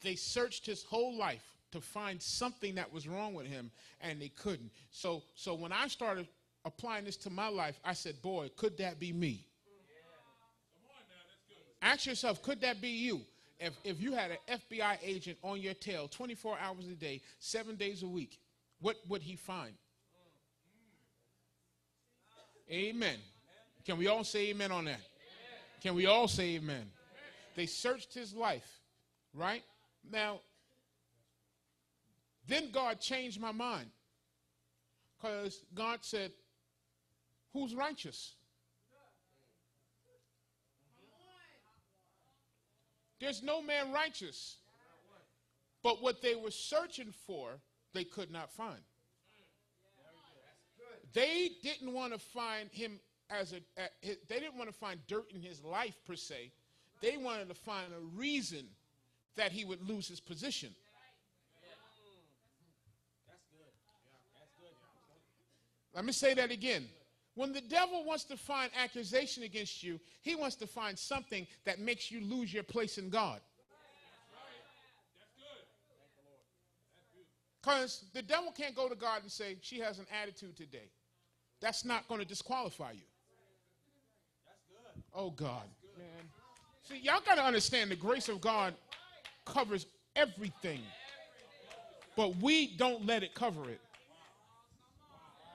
They searched his whole life to find something that was wrong with him, and they couldn't. So when I started applying this to my life, I said, boy, could that be me? Ask yourself, could that be you? If you had an FBI agent on your tail 24 hours a day, 7 days a week, what would he find? Amen. Can we all say amen on that? Can we all say amen? They searched his life, right? Now, then God changed my mind, because God said, who's righteous? There's no man righteous. But what they were searching for, they could not find. They didn't want to find him they didn't want to find dirt in his life per se. They wanted to find a reason that he would lose his position. Let me say that again. When the devil wants to find accusation against you, he wants to find something that makes you lose your place in God. Because the devil can't go to God and say, she has an attitude today. That's not going to disqualify you. Oh, God, man. See, y'all got to understand the grace of God covers everything, but we don't let it cover it.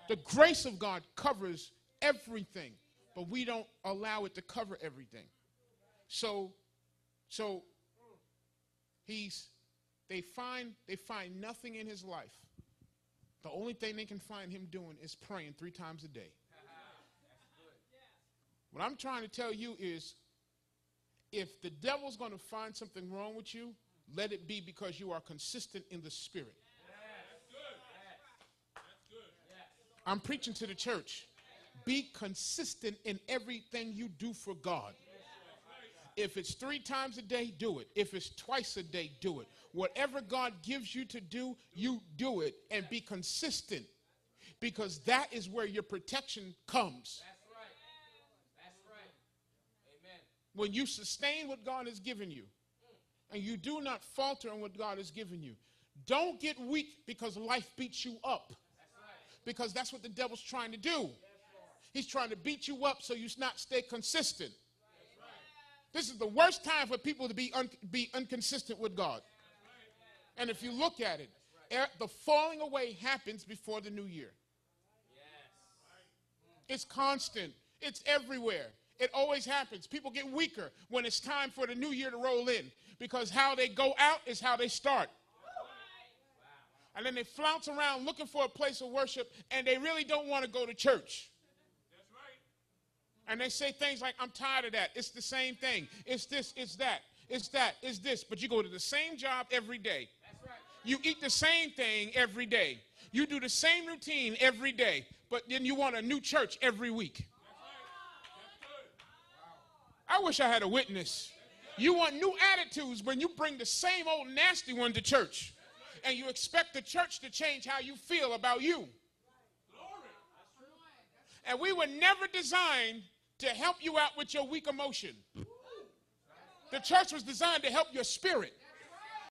The grace of God covers everything, but we don't allow it to cover everything. So they find nothing in his life. The only thing they can find him doing is praying 3 times a day. What I'm trying to tell you is, if the devil's going to find something wrong with you, let it be because you are consistent in the spirit. I'm preaching to the church. Be consistent in everything you do for God. If it's 3 times a day, do it. If it's twice a day, do it. Whatever God gives you to do, you do it, and be consistent, because that is where your protection comes. That's right. That's right. Amen. When you sustain what God has given you, and you do not falter on what God has given you, don't get weak because life beats you up. Because that's what the devil's trying to do. He's trying to beat you up so you not stay consistent. This is the worst time for people to be inconsistent with God. And if you look at it, the falling away happens before the new year. It's constant. It's everywhere. It always happens. People get weaker when it's time for the new year to roll in, because how they go out is how they start. And then they flounce around looking for a place of worship, and they really don't want to go to church. That's right. And they say things like, I'm tired of that. It's the same thing. It's this, it's that, it's that, it's this. But you go to the same job every day. That's right. You eat the same thing every day. You do the same routine every day. But then you want a new church every week. That's right. I wish I had a witness. You want new attitudes when you bring the same old nasty one to church. And you expect the church to change how you feel about you. And we were never designed to help you out with your weak emotion. The church was designed to help your spirit.